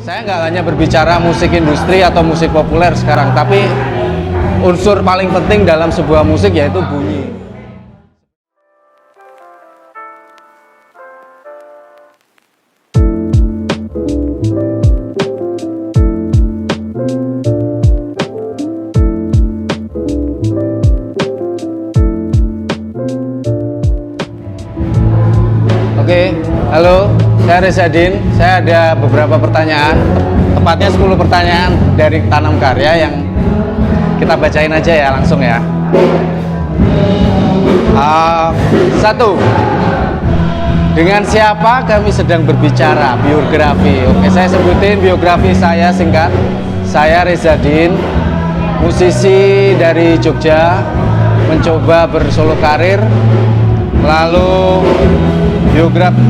Saya nggak hanya berbicara musik industri atau musik populer sekarang, tapi unsur paling penting dalam sebuah musik yaitu bunyi. Oke, halo, saya Rezadin. Saya ada beberapa pertanyaan, tepatnya 10 pertanyaan dari Tanam Karya yang kita bacain aja ya, langsung ya. Satu, dengan siapa kami sedang berbicara? Biografi. Oke, saya sebutin biografi saya singkat. Saya Rezadin, musisi dari Jogja, mencoba bersolo karir. Lalu biografi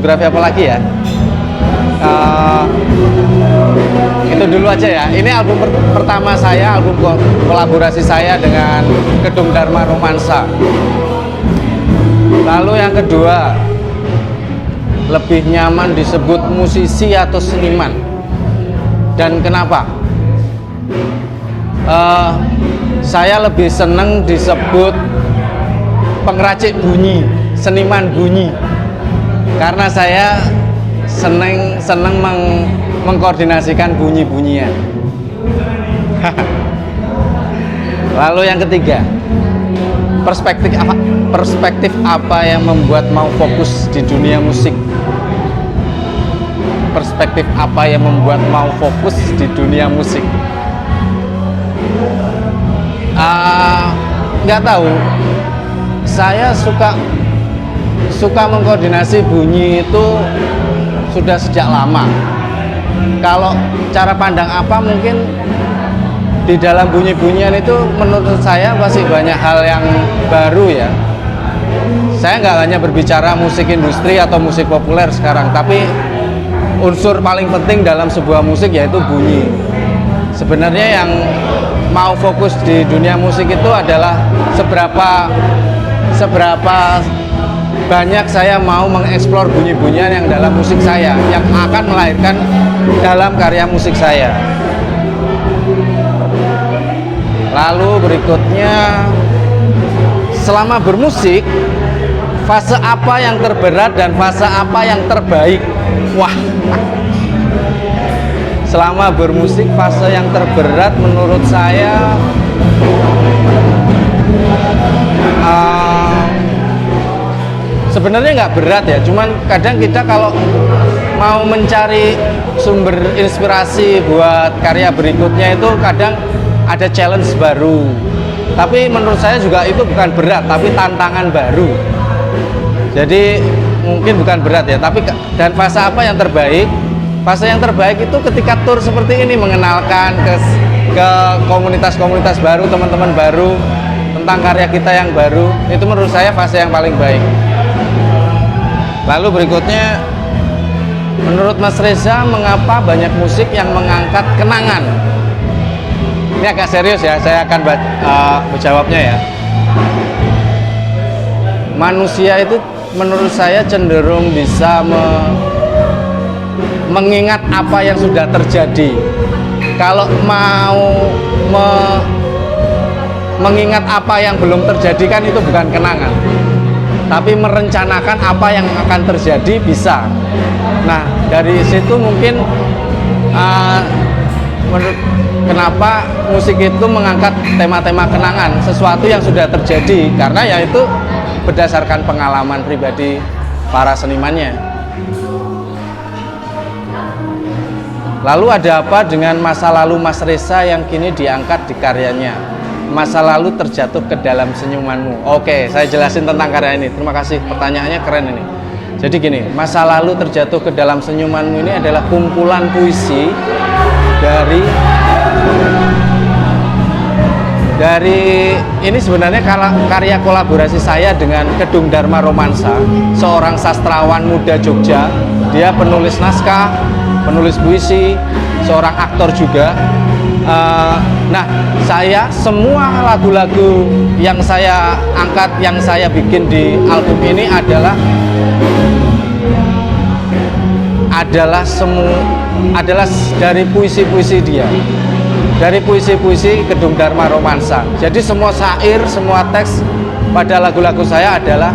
apa lagi ya? Itu dulu aja ya. Ini album pertama saya, album kolaborasi saya dengan Kedung Dharma Romansa. Lalu yang kedua, lebih nyaman disebut musisi atau seniman, dan kenapa? Saya lebih seneng disebut pengracik bunyi, seniman bunyi, karena saya seneng mengkoordinasikan bunyi-bunyian. Lalu yang ketiga, perspektif apa yang membuat mau fokus di dunia musik? Perspektif apa yang membuat mau fokus di dunia musik? Nggak tahu. Saya suka mengkoordinasi bunyi itu sudah sejak lama. Kalau cara pandang apa, mungkin di dalam bunyi-bunyian itu menurut saya masih banyak hal yang baru ya. Saya nggak hanya berbicara musik industri atau musik populer sekarang, tapi unsur paling penting dalam sebuah musik yaitu bunyi. Sebenarnya yang mau fokus di dunia musik itu adalah seberapa banyak saya mau mengeksplor bunyi-bunyian yang dalam musik saya, yang akan melahirkan dalam karya musik saya. Lalu berikutnya, selama bermusik, fase apa yang terberat dan fase apa yang terbaik? Wah, selama bermusik, fase yang terberat menurut saya sebenarnya nggak berat ya, cuman kadang kita kalau mau mencari sumber inspirasi buat karya berikutnya itu kadang ada challenge baru. Tapi menurut saya juga itu bukan berat, tapi tantangan baru. Jadi mungkin bukan berat ya, tapi dan fase apa yang terbaik? Fase yang terbaik itu ketika tur seperti ini, mengenalkan ke komunitas-komunitas baru, teman-teman baru tentang karya kita yang baru. Itu menurut saya fase yang paling baik. Lalu berikutnya, menurut Mas Reza, mengapa banyak musik yang mengangkat kenangan? Ini agak serius ya, saya akan menjawabnya ya. Manusia itu menurut saya cenderung bisa mengingat apa yang sudah terjadi. Kalau mau mengingat apa yang belum terjadi kan itu bukan kenangan, tapi merencanakan apa yang akan terjadi bisa. Nah, dari situ mungkin kenapa musik itu mengangkat tema-tema kenangan, sesuatu yang sudah terjadi, karena ya itu berdasarkan pengalaman pribadi para senimannya. Lalu ada apa dengan masa lalu Mas Reza yang kini diangkat di karyanya? Masa lalu terjatuh ke dalam senyumanmu. Oke, saya jelasin tentang karya ini. Terima kasih, pertanyaannya keren ini. Jadi gini, masa lalu terjatuh ke dalam senyumanmu ini adalah kumpulan puisi dari ini sebenarnya karya kolaborasi saya dengan Kedung Dharma Romansa, seorang sastrawan muda Jogja. Dia penulis naskah, penulis puisi, seorang aktor juga. Nah, saya semua lagu-lagu yang saya angkat, yang saya bikin di album ini adalah adalah dari puisi-puisi dia, dari puisi-puisi Kedung Dharma Romansa. Jadi semua syair, semua teks pada lagu-lagu saya adalah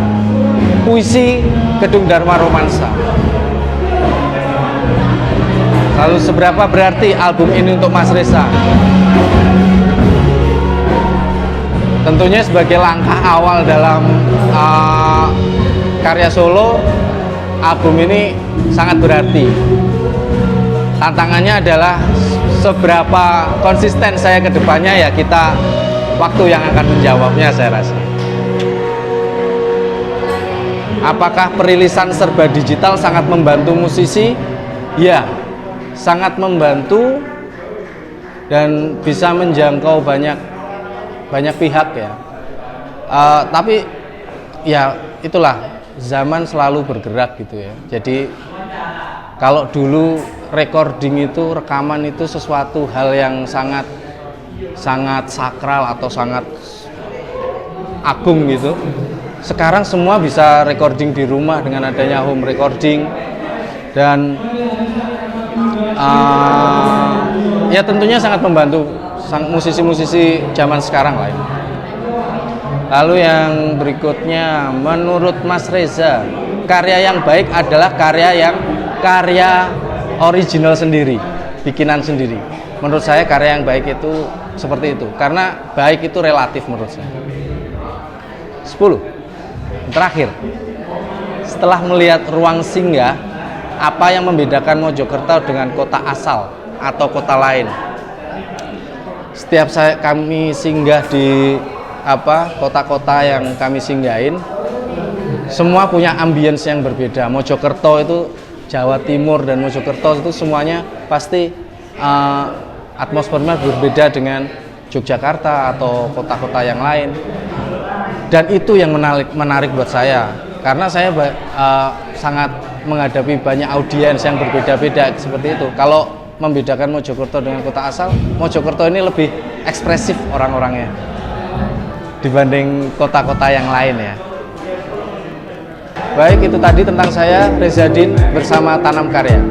puisi Kedung Dharma Romansa. Lalu seberapa berarti album ini untuk Mas Reza? Tentunya sebagai langkah awal dalam karya solo, album ini sangat berarti. Tantangannya adalah seberapa konsisten saya ke depannya, ya kita waktu yang akan menjawabnya, saya rasa. Apakah perilisan serba digital sangat membantu musisi? Ya, sangat membantu dan bisa menjangkau banyak pihak ya. Tapi ya itulah, zaman selalu bergerak gitu ya. Jadi kalau dulu recording itu, rekaman itu sesuatu hal yang sangat sakral atau sangat agung gitu. Sekarang semua bisa recording di rumah dengan adanya home recording, dan ya tentunya sangat membantu musisi-musisi zaman sekarang lah ini. Lalu yang berikutnya, menurut Mas Reza, karya yang baik adalah karya original sendiri, bikinan sendiri. Menurut saya karya yang baik itu seperti itu, karena baik itu relatif menurut saya. 10. Terakhir, setelah melihat ruang singgah, apa yang membedakan Mojokerto dengan kota asal atau kota lain? Setiap kami singgah di kota-kota yang kami singgahin, semua punya ambience yang berbeda. Mojokerto itu Jawa Timur dan Mojokerto itu semuanya pasti atmosfernya berbeda dengan Yogyakarta atau kota-kota yang lain. Dan itu yang menarik buat saya, karena saya sangat menghadapi banyak audiens yang berbeda-beda seperti itu. Kalau membedakan Mojokerto dengan kota asal, Mojokerto ini lebih ekspresif orang-orangnya dibanding kota-kota yang lain ya. Baik, itu tadi tentang saya, Reza Din bersama Tanam Karya.